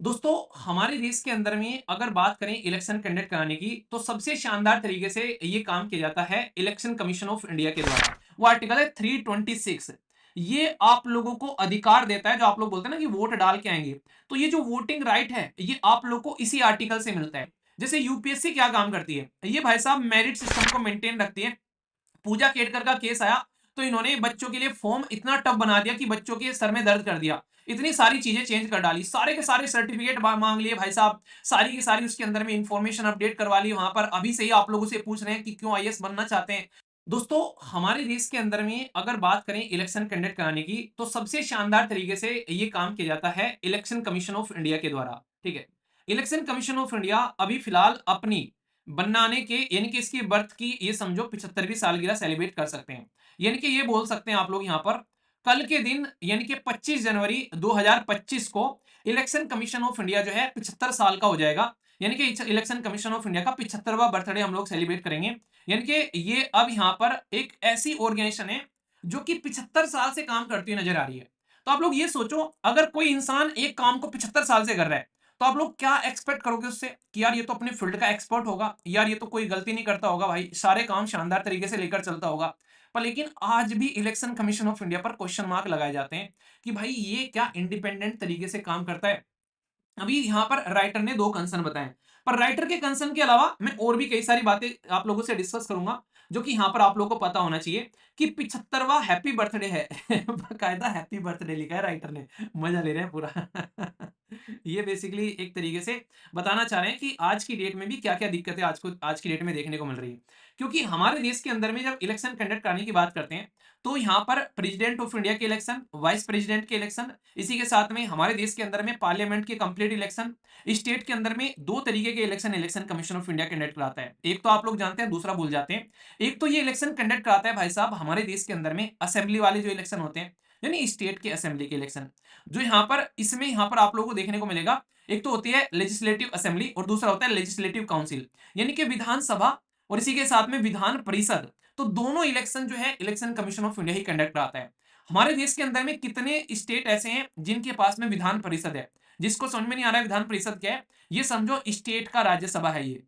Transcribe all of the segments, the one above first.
दोस्तों, हमारे देश के अंदर में अगर बात करें इलेक्शन कंडक्ट कराने की, तो सबसे शानदार तरीके से ये काम किया जाता है इलेक्शन कमीशन ऑफ इंडिया के द्वारा। वो आर्टिकल है 326। ये आप लोगों को अधिकार देता है, जो आप लोग बोलते हैं ना कि वोट डाल के आएंगे। तो ये जो वोटिंग राइट है, ये आप लोग को इसी आर्टिकल से मिलता है। जैसे यूपीएससी क्या काम करती है, ये भाई साहब मेरिट सिस्टम को मेंटेन रखती है। पूजा केटकर का केस आया, तो इन्होंने बच्चों के लिए फॉर्म इतना टफ बना दिया कि बच्चों के सर में दर्द कर दिया। इतनी सारी चीजें चेंज कर डाली, सारे के सारे सर्टिफिकेट मांग लिए भाई साहब। सारी की सारी उसके अंदर में इंफॉर्मेशन अपडेट करवा ली वहां पर। अभी से ही आप लोगों से पूछ रहे हैं कि क्यों आईएएस बनना चाहते हैं। दोस्तों, हमारे देश के अंदर में अगर बात करें इलेक्शन कंडक्ट कराने की, तो सबसे शानदार तरीके से ये काम किया जाता है इलेक्शन कमीशन ऑफ इंडिया के द्वारा। ठीक है। इलेक्शन कमीशन ऑफ इंडिया अभी फिलहाल अपनी बनाने के यानी कि इसकी बर्थ की ये समझो 75वीं सालगिरह सेलिब्रेट कर सकते हैं। यानी कि ये बोल सकते हैं आप लोग यहाँ पर, कल के दिन यानी कि 25 जनवरी 2025 को इलेक्शन कमीशन ऑफ इंडिया जो है 75 साल का हो जाएगा। यानी कि इलेक्शन कमीशन ऑफ इंडिया का 75वां बर्थडे हम लोग सेलिब्रेट करेंगे। यानी कि ये अब यहाँ पर एक ऐसी ऑर्गेनाइजेशन है जो कि 75 साल से काम करती हुई नजर आ रही है। तो आप लोग ये सोचो, अगर कोई इंसान एक काम को 75 साल से कर रहा है, तो आप लोग क्या एक्सपेक्ट करोगे उससे कि यार ये तो अपने फील्ड का एक्सपर्ट होगा, यार ये तो कोई गलती नहीं करता होगा, भाई सारे काम शानदार तरीके से लेकर चलता होगा। पर लेकिन आज भी इलेक्शन कमीशन ऑफ इंडिया पर क्वेश्चन मार्क लगाए जाते हैं कि भाई ये क्या इंडिपेंडेंट तरीके से काम करता है। अभी यहाँ पर राइटर ने दो कंसर्न बताए, पर राइटर के कंसर्न के अलावा मैं और भी कई सारी बातें आप लोगों से डिस्कस करूंगा, जो कि यहाँ पर आप लोगों को पता होना चाहिए कि 75वां हैप्पी बर्थडे है। बाकायदा हैप्पी बर्थडे लिखा है राइटर ने। मजा ले रहे हैं पूरा। ये बेसिकली एक तरीके से बताना चाह रहे हैं कि आज की डेट में भी क्या क्या दिक्कतें आज की डेट में देखने को मिल रही है। क्योंकि हमारे देश के अंदर में जब इलेक्शन कंडक्ट करने की बात करते हैं, तो यहाँ पर प्रेसिडेंट ऑफ इंडिया के इलेक्शन, वाइस प्रेसिडेंट के इलेक्शन, इसी के साथ में हमारे देश के अंदर में पार्लियामेंट के कंप्लीट इलेक्शन, स्टेट के अंदर में दो तरीके के election election commission of India conduct कराता है। एक तो आप लोग जानते हैं, दूसरा भूल जाते हैं। एक तो ये इलेक्शन कंडक्ट कराता है भाई साहब हमारे देश के अंदर में असेंबली वाले जो इलेक्शन होते हैं, यानी स्टेट के असेंबली के इलेक्शन। जो यहाँ पर इसमें यहाँ पर आप लोगों को देखने को मिलेगा, एक तो होती है लेजिस्लेटिव असेंबली और दूसरा होता है लेजिस्लेटिव काउंसिल, यानी कि विधानसभा और इसी के साथ में विधान परिषद। तो दोनों इलेक्शन जो है election commission of India he conduct कराता है। हमारे देश के अंदर में कितने स्टेट ऐसे हैं जिनके पास में विधान परिषद है? जिसको समझ में नहीं आ रहा है विधान परिषद क्या है, ये समझो स्टेट का राज्यसभा है ये।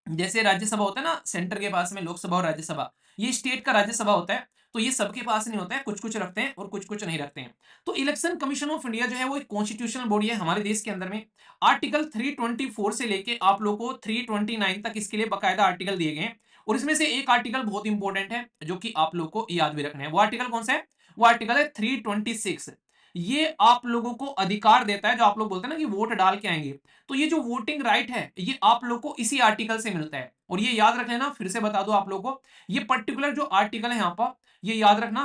जैसे राज्यसभा होता है ना, सेंटर के पास में लोकसभा और राज्यसभा, ये स्टेट का राज्यसभा होता है। तो ये सबके पास नहीं होता है, कुछ कुछ रखते हैं और कुछ कुछ नहीं रखते हैं। तो इलेक्शन कमीशन ऑफ इंडिया जो है वो एक कॉन्स्टिट्यूशनल बॉडी है हमारे देश के अंदर में। आर्टिकल 324 से लेके आप लोगों को 329 तक इसके लिए बकायदा आर्टिकल दिए गए हैं। और इसमें से एक आर्टिकल बहुत इंपॉर्टेंट है जो कि आप लोग को याद भी रखना है। वो आर्टिकल कौन सा है? वो आर्टिकल है 326। ये आप लोगों को अधिकार देता है, जो आप लोग बोलते हैं ना कि वोट डाल के आएंगे। तो ये जो वोटिंग राइट है, ये आप लोग को इसी आर्टिकल से मिलता है। और ये याद रख लेना, फिर से बता दो आप लोगों को, ये पर्टिकुलर जो आर्टिकल है यहाँ पर, ये याद रखना।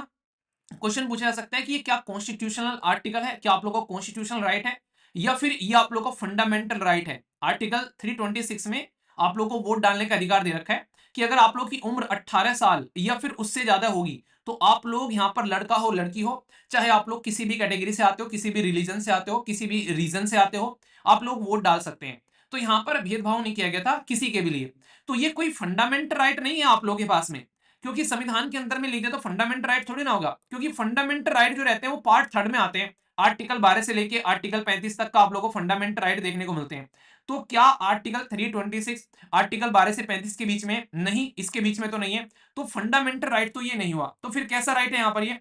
क्वेश्चन पूछा जा सकता है कि ये क्या कॉन्स्टिट्यूशनल आर्टिकल है, क्या आप लोगों को कॉन्स्टिट्यूशनल राइट है, या फिर ये आप लोगों को फंडामेंटल राइट है। आर्टिकल 326 में आप लोगों को वोट डालने का अधिकार दे रखा है कि अगर आप लोग की उम्र 18 साल या फिर उससे ज्यादा होगी, तो आप लोग यहाँ पर लड़का हो लड़की हो, चाहे आप लोग किसी भी कैटेगरी से आते हो, किसी भी रिलीजन से आते हो, किसी भी रीजन से आते हो, आप लोग वोट डाल सकते हैं। तो यहाँ पर भेदभाव नहीं किया गया था किसी के भी लिए। तो ये कोई फंडामेंटल राइट नहीं है आप लोगों के पास में, क्योंकि संविधान के अंदर में लिखे तो फंडामेंटल राइट थोड़ी ना होगा, क्योंकि फंडामेंटल राइट जो रहते हैं वो पार्ट थर्ड में आते हैं। आर्टिकल 12 से लेके आर्टिकल 35 तक का आप लोगों को फंडामेंटल राइट देखने को मिलते हैं। तो क्या आर्टिकल 326 आर्टिकल 12 से 35 के बीच में नहीं, इसके बीच में तो नहीं है, तो फंडामेंटल राइट तो ये नहीं हुआ। तो फिर कैसा राइट है यहाँ पर ये?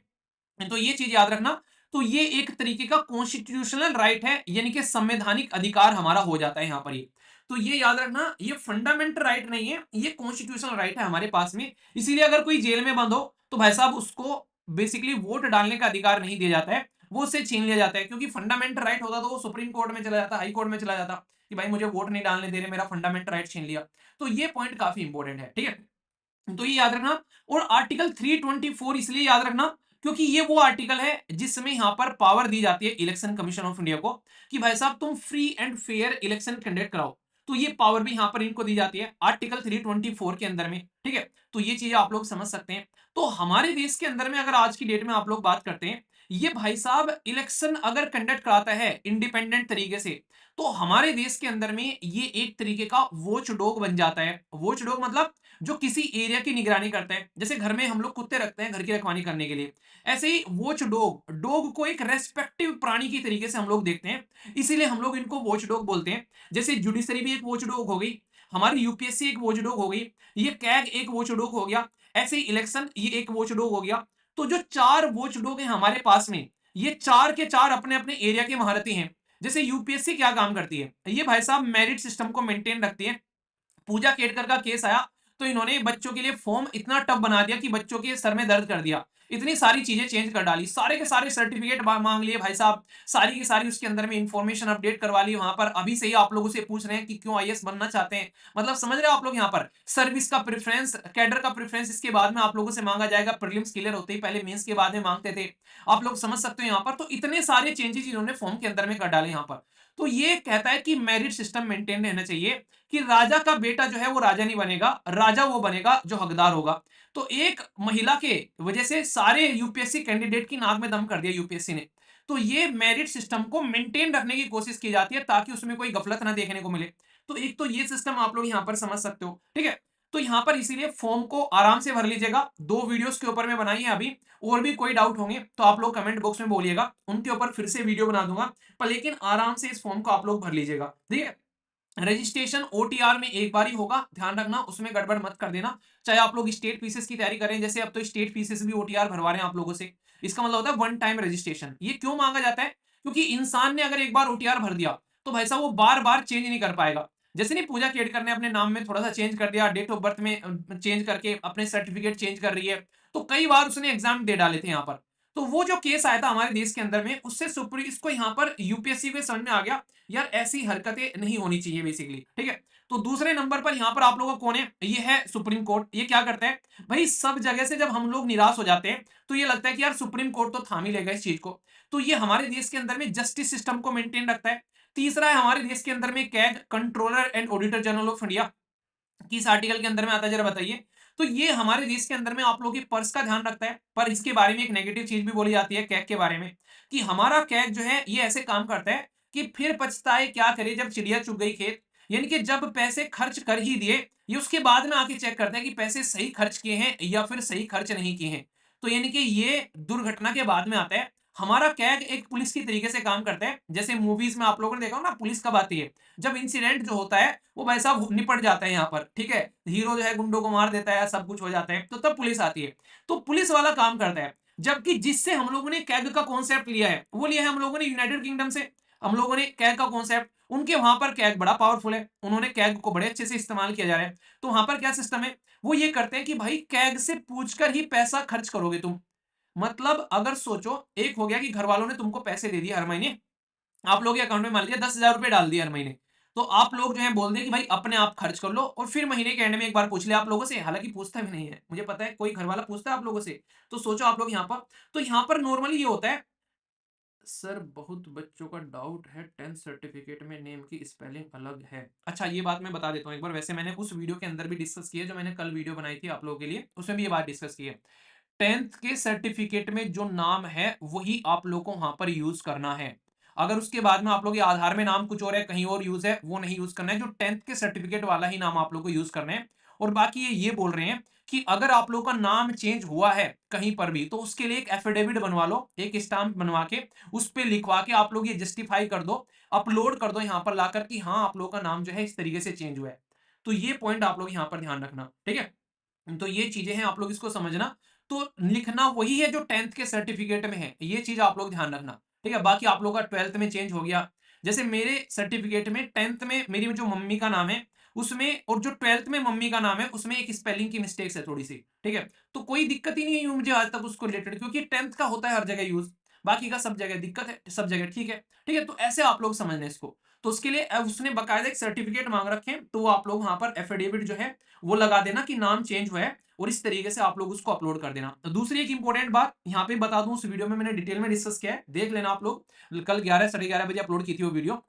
तो ये चीज याद रखना। तो ये एक तरीके का कॉन्स्टिट्यूशनल राइट है, यानी कि संवैधानिक अधिकार हमारा हो जाता है यहाँ पर ये। तो ये याद रखना, ये फंडामेंटल राइट नहीं है, ये कॉन्स्टिट्यूशनल राइट है हमारे पास में। इसीलिए अगर कोई जेल में बंद हो, तो भाई साहब उसको बेसिकली वोट डालने का अधिकार नहीं दिया जाता है, वो उससे छीन लिया जाता है। क्योंकि फंडामेंटल राइट होता तो वो सुप्रीम कोर्ट में चला जाता, हाई कोर्ट में चला जाता कि भाई मुझे वोट नहीं डालने दे रहे, मेरा फंडामेंटल राइट छीन लिया। तो ये पॉइंट काफी इंपॉर्टेंट है, ठीक है। तो ये याद रखना। और आर्टिकल 324 इसलिए याद रखना क्योंकि ये वो आर्टिकल है जिसमें यहां पर पावर दी जाती है इलेक्शन कमीशन ऑफ इंडिया को कि भाई साहब तुम free and fair election conduct कराओ। तो ये पावर भी यहां पर इनको दी जाती है आर्टिकल 324 के अंदर में, ठीक है। तो ये चीजें आप लोग समझ सकते हैं। तो हमारे देश के अंदर में अगर आज की डेट में आप लोग बात करते हैं ये भाई साहब इलेक्शन अगर कंडक्ट कराता है इंडिपेंडेंट तरीके से, तो हमारे देश के अंदर में ये एक तरीके का वॉच डॉग बन जाता है। वॉच डॉग मतलब जो किसी एरिया की निगरानी करता है। जैसे घर में हम लोग कुत्ते रखते हैं घर की रखवाली करने के लिए, ऐसे ही वॉच डॉग, डॉग को एक रेस्पेक्टिव प्राणी की तरीके से हम लोग देखते हैं, इसीलिए हम लोग इनको वॉच डॉग बोलते हैं। जैसे जुडिशरी भी एक वॉच डॉग हो गई, हमारी यूपीएससी एक वॉच डॉग हो गई, ये कैग एक वॉच डॉग हो गया, ऐसे ही इलेक्शन ये एक वॉच डॉग हो गया। तो जो चार वॉच डॉग हैं हमारे पास में, ये चार के चार अपने अपने एरिया के महारथी हैं। जैसे यूपीएससी क्या काम करती है, ये भाई साहब मेरिट सिस्टम को मेंटेन रखती है। पूजा केटकर का केस आया तो इन्होंने बच्चों के लिए फॉर्म इतना टफ बना दिया कि बच्चों के सर में दर्द कर दिया, इतनी सारी चीजें चेंज कर डाली, सारे के सारे सर्टिफिकेट मांग लिए भाई साहब, सारी की सारी उसके अंदर में इंफॉर्मेशन अपडेट करवा ली। वहां पर अभी से ही आप लोगों से पूछ रहे हैं कि क्यों आईएएस बनना चाहते हैं, मतलब समझ रहे हो आप लोग, यहाँ पर सर्विस का प्रेफरेंस, कैडर का प्रेफरेंस इसके बाद में आप लोगों से मांगा जाएगा, प्रीलिम्स क्लियर होते ही पहले मेंस के बाद में मांगते थे। आप लोग समझ सकते हो यहाँ पर, तो इतने सारे चेंजेस इन्होंने फॉर्म के अंदर में कर डाले यहाँ पर। तो ये कहता है कि मेरिट सिस्टम मेंटेन रहना चाहिए, कि राजा का बेटा जो है वो राजा नहीं बनेगा, राजा वो बनेगा जो हकदार होगा। तो एक महिला के वजह से सारे यूपीएससी कैंडिडेट की नाक में दम कर दिया यूपीएससी ने। तो ये मेरिट सिस्टम को मेंटेन रखने की कोशिश की जाती है ताकि उसमें कोई गफलत ना देखने को मिले। तो एक तो ये सिस्टम आप लोग यहां पर समझ सकते हो, ठीक है। तो यहां पर इसीलिए फॉर्म को आराम से भर लीजिएगा, दो वीडियोस के ऊपर में बनाई है अभी, और भी कोई डाउट होंगे तो आप लोग कमेंट बॉक्स में बोलिएगा, उनके ऊपर फिर से वीडियो बना दूंगा। पर लेकिन आराम से इस फॉर्म को आप लोग भर लीजिएगा, ठीक है। रजिस्ट्रेशन ओटीआर में एक बार ही होगा, ध्यान रखना, उसमें गड़बड़ मत कर देना। चाहे आप लोग स्टेट पीसेस की तैयारी करें, जैसे अब तो स्टेट पीसेस भी ओटीआर भरवा रहे हैं आप लोगों से, इसका मतलब होता है वन टाइम रजिस्ट्रेशन। ये क्यों मांगा जाता है, क्योंकि इंसान ने अगर एक बार ओटीआर भर दिया तो भाई साहब वो बार बार चेंज नहीं कर पाएगा। जैसे नहीं पूजा केडकर ने अपने नाम में थोड़ा सा चेंज कर दिया, डेट ऑफ बर्थ में चेंज करके अपने सर्टिफिकेट चेंज कर रही है, तो कई बार उसने एग्जाम दे डाले थे यहाँ पर। तो वो जो केस आया था हमारे देश के अंदर में, उससे सुप्रीम इसको यहाँ पर यूपीएससी के समझ में आ गया, यार ऐसी हरकतें नहीं होनी चाहिए बेसिकली, ठीक है। तो दूसरे नंबर पर यहां पर आप लोगों का कौन है, ये है सुप्रीम कोर्ट। ये क्या करता है भाई, सब जगह से जब हम लोग निराश हो जाते हैं तो ये लगता है कि यार सुप्रीम कोर्ट तो थाम ही लेगा इस चीज को, तो ये हमारे देश के अंदर में जस्टिस सिस्टम को मेंटेन रखता है। तीसरा है हमारे देश के अंदर में CAG, controller and auditor general of India, किस आर्टिकल के अंदर में आता है जरा बताइए। तो ये हमारे देश के अंदर में आप लोगों के पर्स का ध्यान रखता है। पर इसके बारे में एक नेगेटिव चीज भी बोली जाती है कैग के बारे में, कि हमारा कैग जो है ये ऐसे काम करता है कि फिर पछताए क्या करे जब चिड़िया चुग गई खेत। यानी कि जब पैसे खर्च कर ही दिए, ये उसके बाद में आके चेक करते हैं कि पैसे सही खर्च किए हैं या फिर सही खर्च नहीं किए हैं। तो यानी कि ये दुर्घटना के बाद में आता है। हमारा कैग एक पुलिस की तरीके से काम करता है, जैसे मूवीज में आप लोगों ने देखा हो ना, पुलिस कब आती है, जब इंसिडेंट जो होता है वो भाई साहब निपट जाता है यहाँ पर, ठीक है, हीरो जो है गुंडों को मार देता है, सब कुछ हो जाता है, तो तब पुलिस आती है। तो पुलिस वाला काम करता है। जबकि जिससे हम लोगों ने कैग का कॉन्सेप्ट लिया है वो लिया है हम लोगों ने यूनाइटेड किंगडम से। हम लोगों ने कैग का कॉन्सेप्ट, उनके वहां पर कैग बड़ा पावरफुल है, उन्होंने कैग को बड़े अच्छे से इस्तेमाल किया जा रहा है। तो वहां पर क्या सिस्टम है, वो ये करते हैं कि भाई कैग से पूछकर ही पैसा खर्च करोगे तुम। मतलब अगर सोचो, एक हो गया कि घर वालों ने तुमको पैसे दे दिए हर महीने, आप लोग के अकाउंट में मान लीजिए 10,000 रुपए डाल दिए हर महीने, तो आप लोग जो है बोल दें कि भाई अपने आप खर्च कर लो, और फिर महीने के एंड में एक बार पूछ ले आप लोगों से, हालांकि पूछता भी नहीं है, मुझे पता है कोई घर वाला पूछता है आप लोगों से। तो सोचो आप लोग यहाँ पर, तो यहाँ पर नॉर्मली ये होता है, सर बहुत बच्चों का डाउट है 10th सर्टिफिकेट में नेम की स्पेलिंग अलग है। अच्छा ये बात मैं बता देता हूँ एक बार, वैसे मैंने उस वीडियो के अंदर भी डिस्कस किया जो मैंने कल वीडियो बनाई थी आप लोगों के लिए, उसमें भी ये बात डिस्कस की है। 10th के सर्टिफिकेट में जो नाम है वही आप लोग को वहां पर यूज करना है। अगर उसके बाद में आप लोग के आधार में नाम कुछ और है, कहीं और यूज है, वो नहीं यूज करना है, जो 10th के सर्टिफिकेट वाला ही नाम आप लोग को यूज करना है। और बाकी ये बोल रहे हैं कि अगर आप लोग का नाम चेंज हुआ है कहीं पर भी, तो उसके लिए एक एफिडेविट बनवा लो, एक स्टाम्प बनवा के उस पर लिखवा के आप लोग ये जस्टिफाई कर दो, अपलोड कर दो यहाँ पर लाकर कि हाँ आप लोग का नाम जो है इस तरीके से चेंज हुआ है। तो ये पॉइंट आप लोग यहाँ पर ध्यान रखना, ठीक है। तो ये चीजें हैं, आप लोग इसको समझना। तो लिखना वही है जो 10th के सर्टिफिकेट में है, ये चीज आप लोग ध्यान रखना, ठीक है। बाकी आप लोग का 12th में चेंज हो गया, जैसे मेरे सर्टिफिकेट में 10th में मेरी जो मम्मी का नाम है उसमें, और जो 12th में मम्मी का नाम है उसमें एक स्पेलिंग की मिस्टेक्स है थोड़ी सी, ठीक है। तो कोई दिक्कत ही नहीं है मुझे आज तक उसको रिलेटेड, क्योंकि 10th का होता है हर जगह यूज, बाकी का सब जगह दिक्कत है, सब जगह ठीक है, ठीक है। तो ऐसे आप लोग समझना इसको। तो उसके लिए उसने बकायदा एक सर्टिफिकेट मांग रखे हैं, तो आप लोग वहां पर एफिडेविट जो है वो लगा देना कि नाम चेंज हुआ है, और इस तरीके से आप लोग उसको अपलोड कर देना। तो दूसरी एक इंपॉर्टेंट बात यहाँ पे बता दूं, उस वीडियो में मैंने डिटेल में डिस्कस किया है, देख लेना आप लोग, कल 11 साढ़े 11 बजे अपलोड की थी वो वीडियो।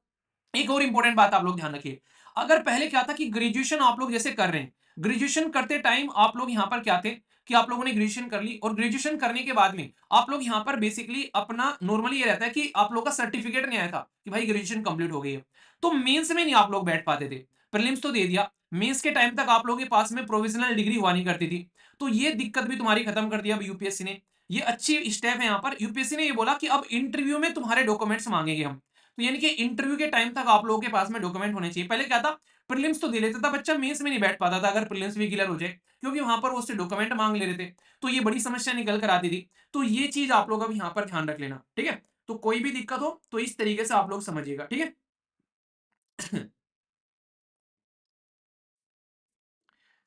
एक और इंपॉर्टेंट बात आप लोग ध्यान रखिए, अगर पहले क्या था कि ग्रेजुएशन आप लोग जैसे कर रहे हैं, ग्रेजुएशन करते टाइम आप लोग यहाँ पर क्या थे कि आप लोगों ने ग्रेजुएशन कर ली और ग्रेजुएशन करने के बाद में आप लोग यहाँ पर बेसिकली अपना नॉर्मली ये रहता है कि आप लोग का सर्टिफिकेट नहीं आया था कि भाई ग्रेजुएशन कंप्लीट हो गई है, तो मेंस में नहीं आप लोग बैठ पाते थे। प्रीलिम्स तो दे दिया, मेंस के टाइम तक आप लोगों के पास में प्रोविजनल डिग्री हुआ नहीं करती थी, तो ये दिक्कत भी तुम्हारी खत्म कर दिया अब यूपीएससी ने। ये अच्छी स्टेप है यहाँ पर। यूपीएससी ने ये बोला कि अब इंटरव्यू में तुम्हारे डॉक्यूमेंट्स मांगेंगे हम, तो यानी कि इंटरव्यू के टाइम तक आप लोगों के पास में डॉक्यूमेंट होने चाहिए। पहले क्या था, प्रीलिम्स तो दे लेता था बच्चा, मेंस में नहीं बैठ पाता था अगर प्रीलिम्स भी क्लियर हो जाए, क्योंकि वहां पर वो उससे डॉक्यूमेंट मांग ले रहे थे, तो ये बड़ी समस्या निकल कर आती थी। तो ये चीज आप लोग अब यहाँ पर ध्यान रख लेना, ठीक है। तो कोई भी दिक्कत हो तो इस तरीके से आप लोग समझिएगा, ठीक है।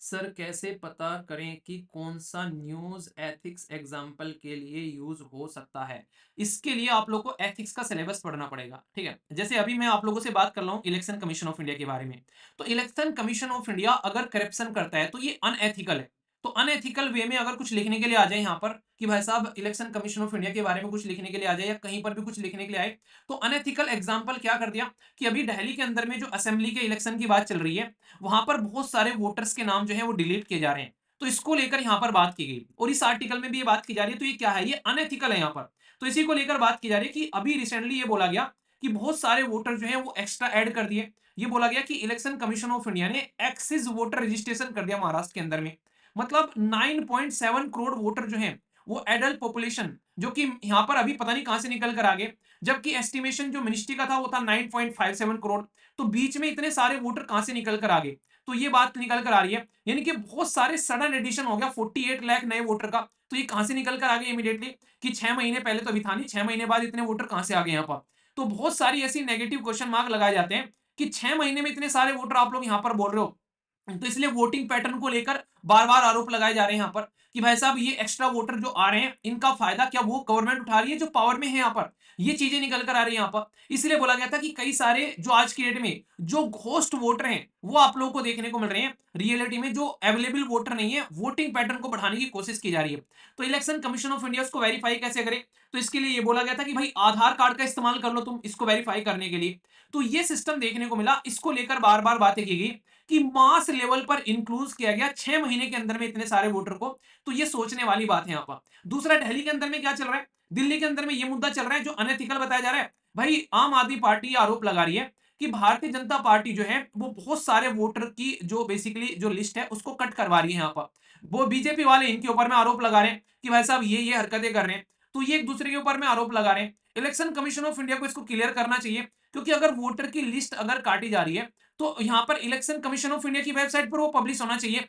सर कैसे पता करें कि कौन सा न्यूज एथिक्स एग्जाम्पल के लिए यूज हो सकता है? इसके लिए आप लोग को एथिक्स का सिलेबस पढ़ना पड़ेगा, ठीक है। जैसे अभी मैं आप लोगों से बात कर रहा हूं इलेक्शन कमीशन ऑफ इंडिया के बारे में, तो इलेक्शन कमीशन ऑफ इंडिया अगर करप्शन करता है तो ये अनएथिकल है। तो अनएथिकल वे में अगर कुछ लिखने के लिए आ जाए यहाँ पर कि भाई साहब इलेक्शन कमीशन ऑफ इंडिया के बारे में कुछ लिखने के लिए आ जाए या कहीं पर भी कुछ लिखने के लिए आए, तो अनएथिकल एग्जाम्पल क्या कर दिया कि अभी दिल्ली के अंदर में जो असेंबली के इलेक्शन की बात चल रही है, वहां पर बहुत सारे वोटर्स के नाम जो है वो डिलीट किए जा रहे हैं, तो इसको लेकर यहां पर बात की गई और इस आर्टिकल में भी ये बात की जा रही है। तो ये क्या है, ये अनएथिकल है यहाँ पर। तो इसी को लेकर बात की जा रही है कि अभी रिसेंटली ये बोला गया कि बहुत सारे वोटर जो है वो एक्स्ट्रा ऐड कर दिए। ये बोला गया कि इलेक्शन कमीशन ऑफ इंडिया ने एक्सिस वोटर रजिस्ट्रेशन कर दिया महाराष्ट्र के अंदर में, मतलब 9.7 करोड़ वोटर जो है वो एडल्ट पॉपुलेशन, जो कि यहाँ पर अभी पता नहीं कहां से निकल कर आ गए, जबकि एस्टिमेशन जो मिनिस्ट्री का था वो था 9.57 करोड़। तो बीच में इतने सारे वोटर कहां से निकल कर आ गए, तो ये बात निकल कर आ रही है, यानी कि बहुत सारे सडन एडिशन हो गया 48 लाख नए वोटर का। तो ये कहां से निकल कर आ गए इमीडिएटली कि 6 महीने पहले तो अभी था नहीं, 6 महीने बाद इतने वोटर कहां से आ गए यहाँ पर। तो बहुत सारी ऐसी नेगेटिव क्वेश्चन मार्क लगाए जाते हैं कि 6 महीने में इतने सारे वोटर आप लोग यहाँ पर बोल रहे हो। तो इसलिए वोटिंग पैटर्न को लेकर बार बार आरोप लगाए जा रहे हैं यहाँ पर कि भाई साहब ये एक्स्ट्रा वोटर जो आ रहे हैं इनका फायदा क्या वो गवर्नमेंट उठा रही है जो पावर में है यहाँ पर, ये चीजें निकल कर आ रही है यहाँ पर। इसलिए बोला गया था कि कई सारे जो आज की डेट में जो घोस्ट वोटर हैं वो आप लोगों को देखने को मिल रहे हैं, रियलिटी में जो अवेलेबल वोटर नहीं है, वोटिंग पैटर्न को बढ़ाने की कोशिश की जा रही है। तो इलेक्शन कमीशन ऑफ इंडिया उसको वेरीफाई कैसे करे, तो इसके लिए ये बोला गया था कि भाई आधार कार्ड का इस्तेमाल कर लो तुम इसको वेरीफाई करने के लिए। तो ये सिस्टम देखने को मिला, इसको लेकर बार बार बातें की गई कि मास लेवल पर इंक्लूड किया गया 6 महीने के अंदर में इतने सारे वोटर को। तो ये सोचने वाली बात है यहाँ पर। दूसरा, दिल्ली के अंदर में क्या चल रहा है, दिल्ली के अंदर में ये मुद्दा चल रहा है जो अनएथिकल बताया जा रहा है। भाई आम आदमी पार्टी आरोप लगा रही है कि भारतीय जनता पार्टी जो है वो बहुत सारे वोटर की जो बेसिकली जो लिस्ट है उसको कट करवा रही है यहाँ पर। वो बीजेपी वाले इनके ऊपर में आरोप लगा रहे हैं कि भाई साहब ये हरकतें कर रहे हैं, तो ये एक दूसरे के ऊपर में आरोप लगा रहे हैं। इलेक्शन कमीशन ऑफ इंडिया को इसको क्लियर करना चाहिए, क्योंकि अगर वोटर की लिस्ट अगर काटी जा रही है तो यहाँ पर इलेक्शन कमीशन ऑफ इंडिया की वेबसाइट पर वो पब्लिश होना चाहिए,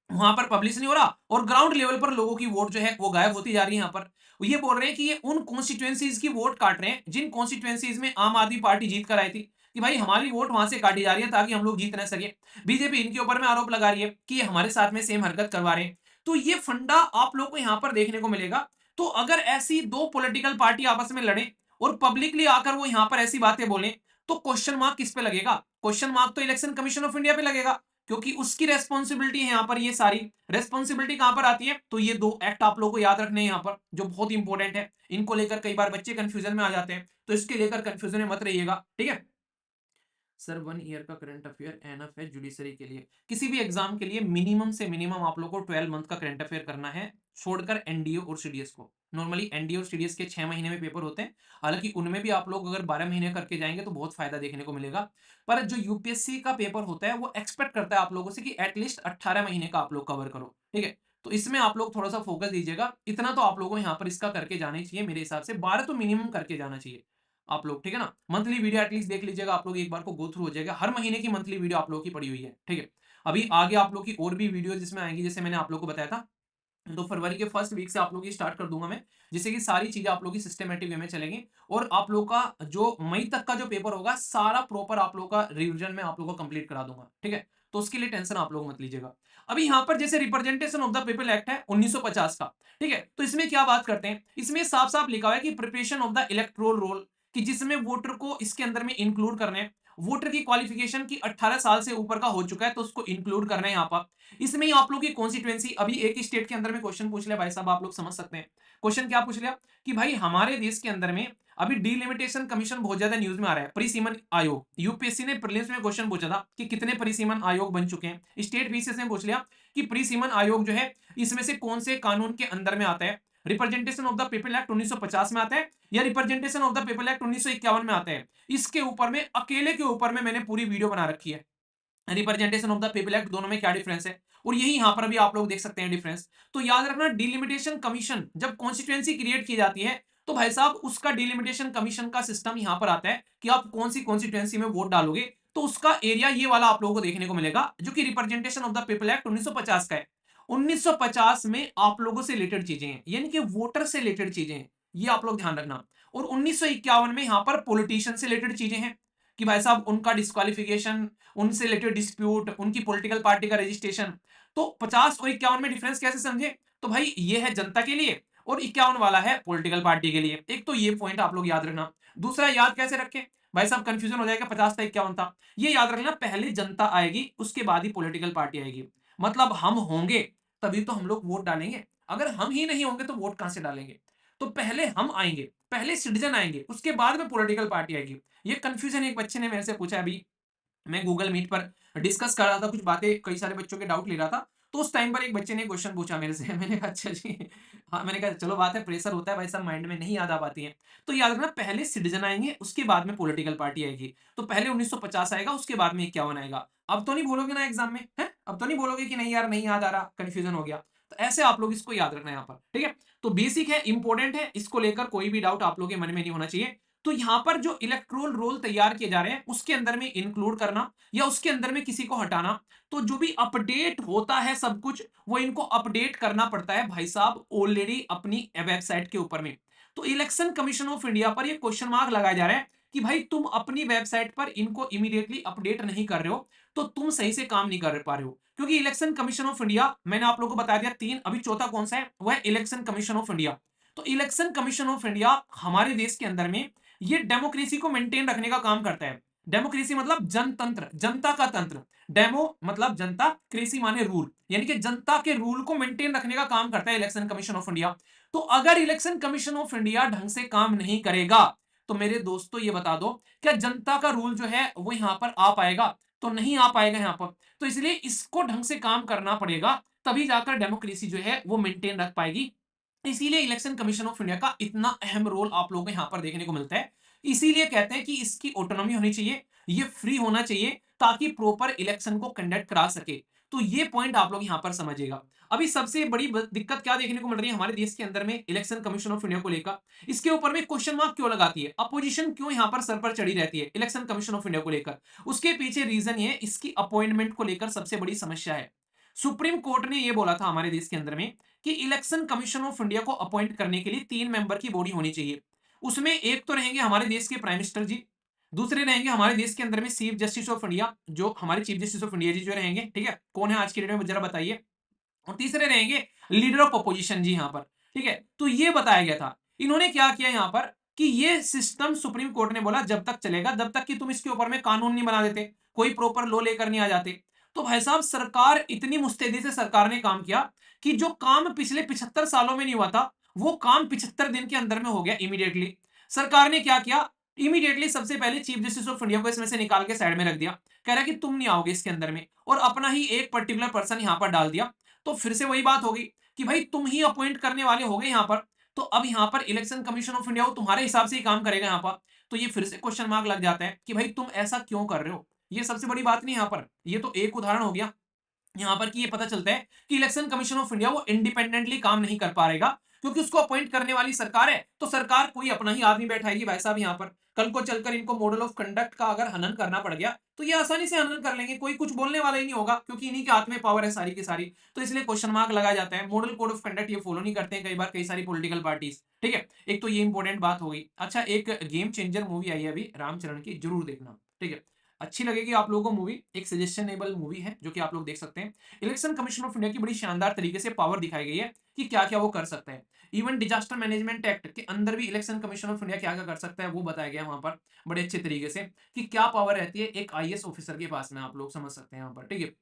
वहां पर पब्लिश नहीं हो रहा और ग्राउंड लेवल पर लोगों की वोट जो है वो गायब होती जा रही है यहाँ पर। ये बोल रहे हैं कि ये उन कॉन्स्टिट्यूएंसीज की वोट काट रहे हैं जिन कॉन्स्टिट्यूएंसीज में आम आदमी पार्टी जीत कर आई थी, कि भाई हमारी वोट वहां से काटी जा रही है ताकि हम लोग जीत ना सके। बीजेपी इनके ऊपर में आरोप लगा रही है कि ये हमारे साथ में सेम हरकत करवा रहे हैं। तो ये फंडा आप लोग को यहाँ पर देखने को मिलेगा। तो अगर ऐसी दो पॉलिटिकल पार्टी आपस में लड़े और पब्लिकली आकर वो यहाँ पर ऐसी बातें बोले, तो क्वेश्चन मार्क किस पे लगेगा, क्वेश्चन मार्क तो इलेक्शन कमीशन ऑफ इंडिया पे लगेगा, क्योंकि उसकी रेस्पॉन्सिबिलिटी है यहाँ पर। ये सारी रेस्पॉन्सिबिलिटी कहां पर आती है, तो ये दो एक्ट आप लोगों को याद रखने हैं यहाँ पर जो बहुत इंपॉर्टेंट है। इनको लेकर कई बार बच्चे कंफ्यूजन में आ जाते हैं, तो इसके लेकर कंफ्यूजन में मत रहिएगा, ठीक है। सर 1 ईयर का करंट अफेयर एनएफ है जुडिशरी के लिए, किसी भी एग्जाम के लिए मिनिमम से मिनिमम आप लोग को 12 मंथ का करंट अफेयर करना है, छोड़कर एनडीए और सीडीएस को। नॉर्मली एनडीए और सीडीएस के 6 महीने में पेपर होते हैं, हालांकि उनमें भी आप लोग अगर 12 महीने करके जाएंगे तो बहुत फायदा देखने को मिलेगा। पर जो यूपीएससी का पेपर होता है वो एक्सपेक्ट करता है आप लोगों से कि एटलीस्ट 18 महीने का आप लोग कवर करो, ठीक है। तो इसमें आप लोग थोड़ा सा फोकस दीजिएगा, इतना तो आप लोगों को यहाँ पर इसका करके जाना ही चाहिए, मेरे हिसाब से 12 तो मिनिमम करके जाना चाहिए आप लोग, ठीक है ना। मंथली वीडियो एटलीस्ट देख लीजिएगा आप लोग, एक बार को गो थ्रू हो जाएगा, हर महीने की मंथली वीडियो आप लोग की पड़ी हुई है, ठीक है। अभी आगे आप लोग की और भी वीडियो जिसमें आएंगी, जैसे मैंने आप लोग को बताया था, तो फरवरी के फर्स्ट वीक से आप लोग की स्टार्ट कर दूंगा मैं, जिससे कि सारी चीजें आप लोग की सिस्टमेटिक वे में चलेंगी और आप लोग का जो मई तक का जो पेपर होगा सारा प्रॉपर आप लोग का रिवीजन में आप लोग को कंप्लीट करा दूंगा, ठीक है। तो उसके लिए टेंशन आप लोग मत लीजिएगा। अभी यहाँ पर जैसे representation of the people act है 1950 का, ठीक है, तो इसमें क्या बात करते हैं, इसमें साफ साफ लिखा हुआ है कि preparation of the electoral roll, कि जिसमें वोटर को इसके अंदर में इंक्लूड करना है, वोटर की क्वालिफिकेशन की 18 साल से ऊपर का हो चुका है तो उसको इंक्लूड करना है यहाँ पर। इसमें ही आप लोग की कॉन्स्टिट्यूएंसी, अभी एक ही स्टेट के अंदर में क्वेश्चन पूछ लिया भाई साहब, आप लोग समझ सकते हैं क्वेश्चन क्या पूछ लिया कि भाई हमारे देश के अंदर में अभी डिलिमिटेशन कमीशन बहुत ज्यादा न्यूज में आ रहा है, परिसीमन आयोग। यूपीएससी ने प्रीलिम्स में क्वेश्चन पूछा था कि कितने परिसीमन आयोग बन चुके हैं, स्टेट बीसीएस ने पूछ लिया कि परिसीमन आयोग जो है इसमें से कौन से कानून के अंदर में आता है, representation of the people act 1950 में आता है या representation of the people act 1951 में आता है। इसके ऊपर में अकेले के ऊपर में मैंने पूरी वीडियो बना रखी है, representation of the people act दोनों में क्या डिफरेंस है, और यही यहां पर भी आप लोग देख सकते हैं डिफरेंस। तो याद रखना डिलिमिटेशन कमीशन जब कॉन्स्टिट्यूएंसी क्रिएट की जाती है तो भाई साहब उसका डिलिमिटेशन कमीशन का सिस्टम यहां पर आता है कि आप कौन सी कॉन्स्टिट्यूएंसी में वोट डालोगे तो उसका एरिया ये वाला आप लोगों को देखने को मिलेगा, जो कि representation of the people act 1950 का है। 1950 में आप लोगों से रिलेटेड चीजें हैं, यानी कि वोटर से रिलेटेड चीजें हैं, ये आप लोग ध्यान रखना। और 1951 में यहां पर पॉलिटिशियन से रिलेटेड चीजें हैं कि भाई साहब उनका डिस्क्वालिफिकेशन, उनसे रिलेटेड डिस्प्यूट, उनकी पॉलिटिकल पार्टी का रजिस्ट्रेशन। तो 50 और 51 में डिफरेंस कैसे समझे, तो भाई ये है जनता के लिए और 51 वाला है पॉलिटिकल पार्टी के लिए। एक तो ये पॉइंट आप लोग याद रखना। दूसरा याद कैसे रखें भाई साहब, कंफ्यूजन हो जाएगा 50 था 51 था, ये याद रखना पहले जनता आएगी उसके बाद ही पॉलिटिकल पार्टी आएगी। मतलब हम होंगे तभी तो हम लोग वोट डालेंगे, अगर हम ही नहीं होंगे तो वोट कहां से डालेंगे। तो पहले हम आएंगे, पहले सिटीजन आएंगे, उसके बाद में पॉलिटिकल पार्टी आएगी। ये कंफ्यूजन एक बच्चे ने मेरे से पूछा, अभी मैं गूगल मीट पर डिस्कस कर रहा था, कुछ बातें कई सारे बच्चों के डाउट ले रहा था, तो उस टाइम पर एक बच्चे ने क्वेश्चन पूछा मेरे से मैंने कहा अच्छा जी, हाँ मैंने कहा चलो बात है, प्रेशर होता है भाई साहब, माइंड में नहीं याद आ पाती है। तो याद रखना पहले सिटीजन आएंगे उसके बाद में पॉलिटिकल पार्टी आएगी। तो पहले 1950 आएगा उसके बाद में 51 आएगा। अब तो नहीं बोलोगे ना एग्जाम में है, अब तो नहीं बोलोगे कि नहीं यार नहीं याद आ रहा, कंफ्यूजन हो गया। तो ऐसे आप लोग इसको याद रखना यहाँ पर, ठीक है। तो बेसिक है, इंपॉर्टेंट है, इसको लेकर कोई भी डाउट आप लोगों के मन में नहीं होना चाहिए। तो यहां पर जो इलेक्ट्रोल रोल तैयार किए जा रहे हैं उसके अंदर में इंक्लूड करना या उसके अंदर में किसी को हटाना, तो जो भी अपडेट होता है सब कुछ वो इनको अपडेट करना पड़ता है भाई साहब ऑलरेडी अपनी वेबसाइट के ऊपर में। तो इलेक्शन कमीशन ऑफ इंडिया पर ये क्वेश्चन मार्क लगाया जा रहा है कि भाई तुम अपनी वेबसाइट पर इनको इमीडिएटली अपडेट नहीं कर रहे हो तो तुम सही से काम नहीं कर पा रहे हो। क्योंकि इलेक्शन कमीशन ऑफ इंडिया मैंने आप लोगों को बता दिया तीन, अभी चौथा कौन सा है, वह इलेक्शन कमीशन ऑफ इंडिया। तो इलेक्शन कमीशन ऑफ इंडिया हमारे देश के अंदर में ये डेमोक्रेसी को मेंटेन रखने का काम करता है। डेमोक्रेसी मतलब जनतंत्र, जनता का तंत्र। डेमो मतलब जनता, क्रेसी माने रूल, यानी कि जनता के रूल को मेंटेन रखने का काम करता है इलेक्शन कमीशन ऑफ इंडिया। तो अगर इलेक्शन कमीशन ऑफ इंडिया ढंग से काम नहीं करेगा तो मेरे दोस्तों ये बता दो क्या जनता का रूल जो है वो यहां पर आ पाएगा, तो नहीं आ पाएगा यहां पर। तो इसलिए इसको ढंग से काम करना पड़ेगा, तभी जाकर डेमोक्रेसी जो है वो मेंटेन रख पाएगी। इसीलिए इलेक्शन कमीशन ऑफ इंडिया का इतना अहम रोल आप लोगों को यहां पर देखने को मिलता है। इसीलिए कहते हैं कि इसकी ऑटोनॉमी होनी चाहिए, ये फ्री होना चाहिए ताकि प्रॉपर इलेक्शन को कंडक्ट करा सके। तो ये पॉइंट आप लोग यहां पर समझिएगा। अभी सबसे बड़ी दिक्कत क्या देखने को मिल रही है हमारे देश के अंदर में इलेक्शन कमीशन ऑफ इंडिया को लेकर, इसके ऊपर में क्वेश्चन मार्क क्यों लगाती है अपोजिशन, क्यों यहां पर सर पर चढ़ी रहती है इलेक्शन कमीशन ऑफ इंडिया को लेकर। उसके पीछे रीजन ये इसकी अपॉइंटमेंट को लेकर सबसे बड़ी समस्या है। सुप्रीम कोर्ट ने यह बोला था हमारे देश के अंदर में कि इलेक्शन कमीशन ऑफ इंडिया को अपॉइंट करने के लिए 3 मेंबर की बॉडी होनी चाहिए। उसमें एक तो रहेंगे हमारे देश के प्राइम मिनिस्टर जी, दूसरे रहेंगे हमारे देश के अंदर में चीफ जस्टिस ऑफ इंडिया, जो हमारे चीफ जस्टिस ऑफ इंडिया जी जो रहेंगे, ठीक है, कौन है आज की डेट में जरा बताइए। और तीसरे रहेंगे लीडर ऑफ अपोजिशन जी यहाँ पर, ठीक है। तो ये बताया गया था, इन्होंने क्या किया यहाँ पर कि ये सिस्टम सुप्रीम कोर्ट ने बोला जब तक चलेगा जब तक कि तुम इसके ऊपर में कानून नहीं बना देते, कोई प्रॉपर लॉ लेकर नहीं आ जाते। तो भाई साहब सरकार इतनी मुस्तैदी से सरकार ने काम किया कि जो काम पिछले 75 सालों में नहीं हुआ था वो काम 75 दिन के अंदर में हो गया इमीडिएटली। सरकार ने क्या किया, इमीडिएटली सबसे पहले चीफ जस्टिस ऑफ इंडिया को इसमें से निकाल के साइड में रख दिया, कह रहा कि तुम नहीं आओगे इसके अंदर में, और अपना ही एक पर्टिकुलर पर्सन यहां पर डाल दिया। तो फिर से वही बात होगी कि भाई तुम ही अपॉइंट करने वाले हो गए यहां पर, तो अब यहां पर इलेक्शन कमीशन ऑफ इंडिया तुम्हारे हिसाब से ही काम करेगा यहां पर। तो ये फिर से क्वेश्चन मार्क लग जाता है कि भाई तुम ऐसा क्यों कर रहे हो। ये सबसे बड़ी बात नहीं यहां पर, ये तो एक उदाहरण हो गया यहां पर कि ये पता चलता है कि इलेक्शन कमीशन ऑफ इंडिया वो इंडिपेंडेंटली काम नहीं कर पाएगा क्योंकि उसको अपॉइंट करने वाली सरकार है। तो सरकार कोई अपना ही आदमी बैठाएगी भाई साहब यहाँ पर, कल को चलकर इनको मॉडल ऑफ कंडक्ट का अगर हनन करना पड़ गया तो ये आसानी से हनन कर लेंगे, कोई कुछ बोलने वाला ही नहीं होगा क्योंकि इन्हीं के हाथ में पावर है सारी की सारी। तो इसलिए क्वेश्चन मार्क लगाया जाता है, मॉडल कोड ऑफ कंडक्ट ये फॉलो नहीं करते हैं कई बार कई सारी पॉलिटिकल पार्टीज, ठीक है। एक तो ये इंपॉर्टेंट बात हो गई। अच्छा एक गेम चेंजर मूवी आई है अभी रामचरण की, जरूर देखना, ठीक है। अच्छी लगेगी आप लोगों को मूवी, एक सजेशनेबल मूवी है जो कि आप लोग देख सकते हैं। इलेक्शन कमीशन ऑफ इंडिया की बड़ी शानदार तरीके से पावर दिखाई गई है कि क्या-क्या वो कर सकता है। इवन डिजास्टर मैनेजमेंट एक्ट के अंदर भी इलेक्शन कमीशन ऑफ इंडिया क्या-क्या कर सकता है वो बताया गया है वहाँ पर बड़े अच्छे तरीके से कि क्या पावर रहती है एक आईएएस ऑफिसर के पास में, आप लोग समझ सकते हैं यहाँ पर, ठीक है।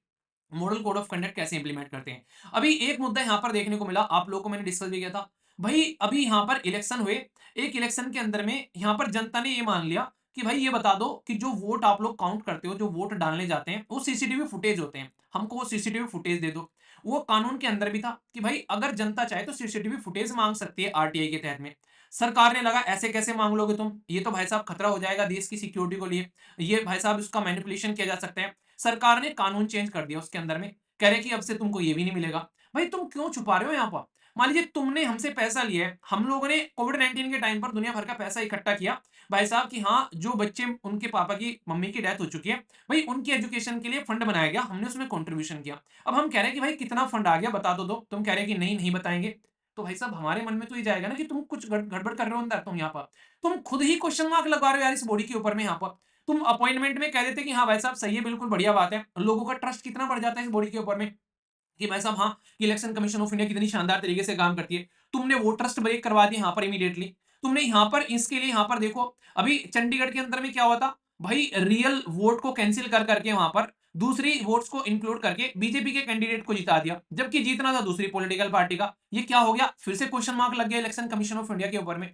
मॉडल कोड ऑफ कंडक्ट कैसे इंप्लीमेंट करते हैं। अभी एक मुद्दा यहाँ पर देखने को मिला, आप लोगों को मैंने डिस्कस भी किया था। भाई अभी यहाँ पर इलेक्शन हुए, एक इलेक्शन के अंदर में यहाँ पर जनता ने ये मान लिया कि भाई ये बता दो कि जो वोट आप लोग काउंट करते हो, जो वोट डालने जाते हैं, वो सीसीटीवी फुटेज होते हैं, हमको वो सीसीटीवी फुटेज दे दो। वो कानून के अंदर भी था कि भाई अगर जनता चाहे तो सीसीटीवी फुटेज मांग सकती है आरटीआई के तहत में। सरकार ने लगा ऐसे कैसे मांग लोगे तुम, ये तो भाई साहब खतरा हो जाएगा देश की सिक्योरिटी को लिए, ये भाई साहब इसका मैनिपुलेशन किया जा सकता है। सरकार ने कानून चेंज कर दिया उसके अंदर में, कह रहे कि अब से तुमको ये भी नहीं मिलेगा। भाई तुम क्यों छुपा रहे हो यहाँ पर? मान लीजिए तुमने हमसे पैसा लिया है, हम लोगों ने कोविड-19 के टाइम पर दुनिया भर का पैसा इकट्ठा किया, भाई साहब कि हाँ, जो बच्चे उनके पापा की, मम्मी की डेथ हो चुकी है, भाई उनकी एजुकेशन के लिए फंड बनाया गया, हमने उसमें कंट्रीब्यूशन किया। अब हम कह रहे हैं कि भाई कितना फंड आ गया बता तो दो, तुम कह रहे हैं कि नहीं, नहीं बताएँगे। तो भाई साहब हमारे मन में तो ये जाएगा ना कि तुम कुछ गड़बड़ कर रहे हो अंदर तुम यहाँ पर। तुम खुद ही क्वेश्चन मार्क लगा रहे हो यार इस बॉडी के ऊपर में यहाँ पर। तुम अपॉइंटमेंट में कह देते कि हाँ भाई साहब सही है, बिल्कुल बढ़िया बात है। लोगों का ट्रस्ट कितना बढ़ जाता है इस बॉडी के ऊपर में कि भाई साहब हाँ, इलेक्शन कमीशन ऑफ इंडिया कितनी शानदार तरीके से काम करती है। तुमने वो ट्रस्ट ब्रेक करवा दिया यहाँ पर इमीडिएटली। तुमने यहाँ पर इसके लिए यहाँ पर देखो, अभी चंडीगढ़ के अंदर में क्या हुआ था, भाई रियल वोट को कैंसिल कर करके वहां पर दूसरी वोट्स को इंक्लूड करके बीजेपी के कैंडिडेट को जिता दिया, जबकि जीतना था दूसरी पॉलिटिकल पार्टी का। ये क्या हो गया, फिर से क्वेश्चन मार्क लग गया इलेक्शन कमीशन ऑफ इंडिया के ऊपर में।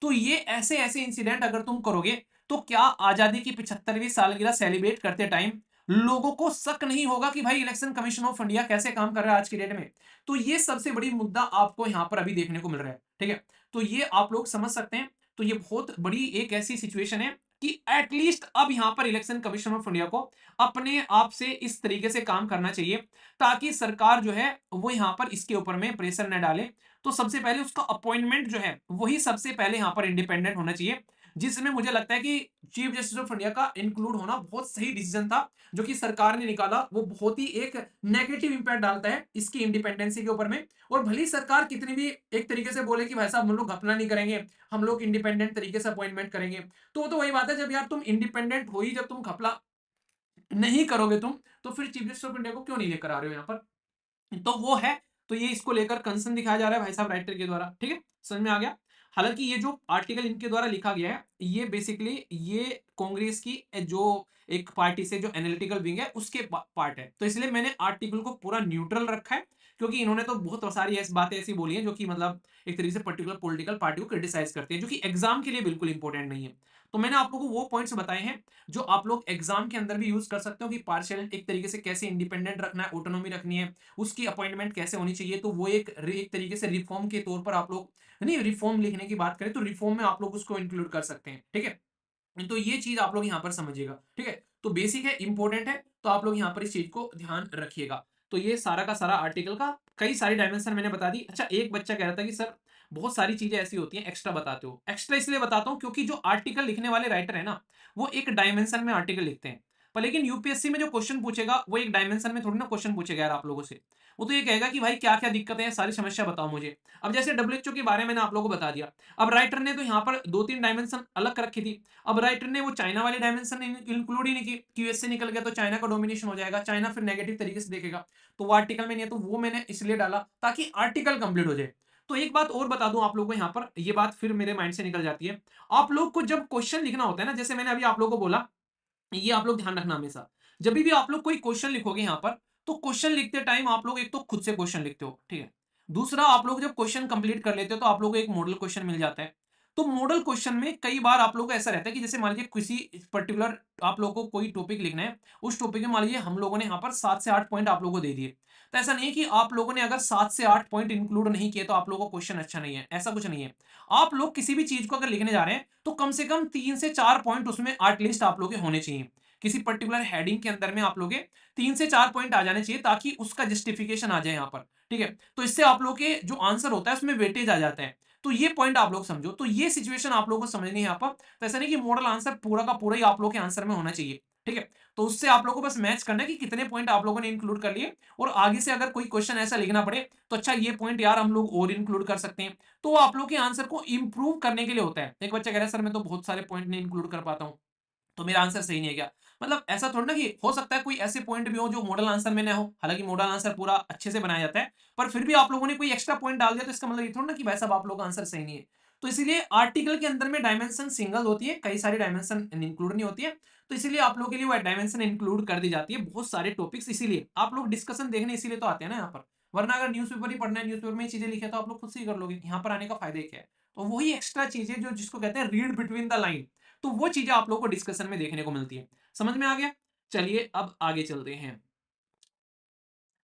तो ये ऐसे ऐसे इंसिडेंट अगर तुम करोगे तो क्या आजादी की 75वीं सालगिरह सेलिब्रेट करते टाइम लोगों को शक नहीं होगा कि भाई इलेक्शन कमीशन ऑफ इंडिया कैसे काम कर रहा है आज की डेट में। तो ये सबसे बड़ी मुद्दा आपको यहां पर अभी देखने को मिल रहा है, ठीक है। तो ये आप लोग समझ सकते हैं। तो ये बहुत बड़ी एक ऐसी सिचुएशन है कि एटलीस्ट अब यहां पर इलेक्शन कमीशन ऑफ इंडिया को अपने आप से इस तरीके से काम करना चाहिए ताकि सरकार जो है वो यहां पर इसके ऊपर में प्रेशर न डाले। तो सबसे पहले उसका अपॉइंटमेंट जो है वही सबसे पहले यहां पर इंडिपेंडेंट होना चाहिए, जिसमें मुझे लगता है कि चीफ जस्टिस ऑफ इंडिया का इंक्लूड होना बहुत सही डिसीजन था जो कि सरकार ने निकाला। वो बहुत ही एक नेगेटिव इंपैक्ट डालता है इसकी इंडिपेंडेंसी के ऊपर में। और भली सरकार कितनी भी एक तरीके से बोले कि भाई साहब हम लोग घपला नहीं करेंगे, हम लोग इंडिपेंडेंट तरीके से अपॉइंटमेंट करेंगे, तो वही बात है, जब यार तुम इंडिपेंडेंट हो ही, जब तुम घपला नहीं करोगे तुम, तो फिर चीफ जस्टिस ऑफ इंडिया को क्यों नहीं लेकर आ रहे हो यहाँ पर? तो वो है। तो ये इसको लेकर कंसर्न दिखाया जा रहा है भाई साहब राइटर के द्वारा, ठीक है, समझ में आ गया। हालांकि ये जो आर्टिकल इनके द्वारा लिखा गया है ये बेसिकली ये कांग्रेस की जो एक पार्टी से जो एनालिटिकल विंग है उसके पार्ट है, तो इसलिए मैंने आर्टिकल को पूरा न्यूट्रल रखा है, क्योंकि इन्होंने तो बहुत सारी ऐसी बातें ऐसी बोली हैं जो कि मतलब एक तरीके से पर्टिकुलर पॉलिटिकल पार्टी को क्रिटिसाइज करते हैं, जो कि एग्जाम के लिए बिल्कुल इंपॉर्टेंट नहीं है। तो मैंने आप लोगों को वो पॉइंट्स बताए हैं जो आप लोग एग्जाम के अंदर भी यूज कर सकते हो कि पार्शियल एक तरीके से कैसे इंडिपेंडेंट रखना है, ऑटोनॉमी रखनी है, उसकी अपॉइंटमेंट कैसे होनी चाहिए। तो वो एक तरीके से रिफॉर्म के तौर पर आप लोग, नहीं रिफॉर्म लिखने की बात करें तो रिफॉर्म में आप लोग उसको इंक्लूड कर सकते हैं, ठीक है। तो ये चीज आप लोग यहाँ पर समझिएगा, ठीक है। तो बेसिक है, इंपॉर्टेंट है, तो आप लोग यहाँ पर इस चीज को ध्यान रखिएगा। तो ये सारा का सारा आर्टिकल का कई सारी डायमेंशन मैंने बता दी। अच्छा, एक बच्चा कह रहा था कि सर बहुत सारी चीजें ऐसी होती हैं एक्स्ट्रा बताते हो। एक्स्ट्रा इसलिए बताता हूँ क्योंकि जो आर्टिकल लिखने वाले राइटर है ना, वो एक डायमेंशन में आर्टिकल लिखते हैं, पर लेकिन यूपीएससी में जो क्वेश्चन पूछेगा वो एक डायमेंशन में थोड़ी ना क्वेश्चन पूछेगा यार आप लोगों से। वो तो ये कहेगा कि भाई क्या क्या दिक्कतें हैं, सारी समस्या बताओ मुझे। अब जैसे डब्ल्यूएचओ के बारे में मैंने आप लोगों को बता दिया, अब राइटर ने तो यहाँ पर दो तीन डायमेंशन अलग कर रखी थी। अब राइटर ने वो चाइना वाली डायमेंशन इंक्लूड ही नहीं की कि यूएस से निकल गया तो चाइना का डोमिनेशन हो जाएगा, चाइना फिर नेगेटिव तरीके से देखेगा, तो वो आर्टिकल में नहीं है। तो वो मैंने इसलिए डाला ताकि आर्टिकल कंप्लीट हो जाए। तो एक बात और बता दूं आप लोगों को यहाँ पर, ये बात फिर मेरे माइंड से निकल जाती है। आप लोग को जब क्वेश्चन लिखना होता है ना, जैसे मैंने अभी आप लोगों को बोला, ये आप लोग ध्यान रखना हमेशा, जब भी आप लोग कोई क्वेश्चन लिखोगे यहाँ पर, तो क्वेश्चन लिखते टाइम आप लोग एक तो खुद से क्वेश्चन लिखते हो, ठीक है। दूसरा, आप लोग जब क्वेश्चन कंप्लीट कर लेते हो तो आप लोग को एक मॉडल क्वेश्चन मिल जाता है। तो मॉडल क्वेश्चन में कई बार आप लोगों को ऐसा रहता है कि जैसे मान लीजिए किसी पर्टिकुलर आप लोगों को कोई टॉपिक लिखना है, उस टॉपिक में मान लीजिए हम लोगों ने यहाँ पर 7 से 8 पॉइंट आप लोगों को दे दिए। तो ऐसा नहीं है कि आप लोगों ने अगर 7 से 8 पॉइंट इंक्लूड नहीं किए तो आप लोगों को क्वेश्चन अच्छा नहीं है, ऐसा कुछ नहीं है। आप लोग किसी भी चीज को अगर लिखने जा रहे हैं तो कम से कम 3 से 4 पॉइंट उसमें एटलीस्ट आप लोग के होने चाहिए। किसी पर्टिकुलर हेडिंग के अंदर में आप लोग 3 से 4 पॉइंट आ जाने चाहिए ताकि उसका जस्टिफिकेशन आ जाए यहाँ पर, ठीक है। तो इससे आप लोग के जो आंसर होता है उसमें वेटेज आ जाता है। तो ये पॉइंट आप लोग समझो, तो ये सिचुएशन आप लोगों को समझनी है यहाँ पर। तो ऐसा नहीं कि मॉडल आंसर पूरा का पूरा ही आप लोग के आंसर में होना चाहिए, ठीक है। तो उससे आप लोगों को बस मैच करना है कि कितने पॉइंट आप लोगों ने इंक्लूड कर लिए, और आगे से अगर कोई क्वेश्चन ऐसा लिखना पड़े तो अच्छा ये पॉइंट यार हम लोग और इंक्लूड कर सकते हैं। तो आप लोग के आंसर को इंप्रूव करने के लिए होता है। एक बच्चा कह रहा है सर मैं तो बहुत सारे पॉइंट नहीं इंक्लूड कर पाता हूँ, तो मेरा आंसर सही नहीं है क्या? मतलब ऐसा थोड़ा ना कि हो सकता है कोई ऐसे पॉइंट भी हो जो मॉडल आंसर में ना हो, हालांकि मॉडल आंसर पूरा अच्छे से बनाया जाता है, पर फिर भी आप लोगों ने कोई एक्स्ट्रा पॉइंट डाल दिया तो इसका मतलब ये थोड़ा ना कि भाई साहब आप लोगों का आंसर सही नहीं है। तो इसीलिए आर्टिकल के अंदर में डायमेंशन सिंगल होती है, कई सारी डायमेंशन इंक्लूड नहीं होती है, तो इसीलिए आप लोगों के लिए वो डायमेंशन इंक्लूड कर दी जाती है बहुत सारे टॉपिक्स, इसीलिए आप लोग डिस्कशन देखने इसीलिए तो आते हैं ना यहाँ पर। वरना अगर न्यूज़पेपर ही पढ़ना है, न्यूज़पेपर में चीजें लिखे तो आप लोग खुद से ही कर लोगे, यहाँ पर आने का फायदा क्या है। तो वही एक्स्ट्रा चीजें जो जिसको कहते हैं रीड बिटवीन द लाइन, तो वो चीजें आप लोगों को डिस्कशन में देखने को मिलती है। समझ में आ गया? चलिए अब आगे चलते हैं।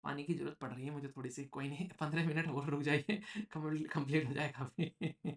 पानी की जरूरत पड़ रही है मुझे थोड़ी सी, कोई नहीं 15 मिनट और रुक जाइए, कंप्लीट हो जाएगा अभी।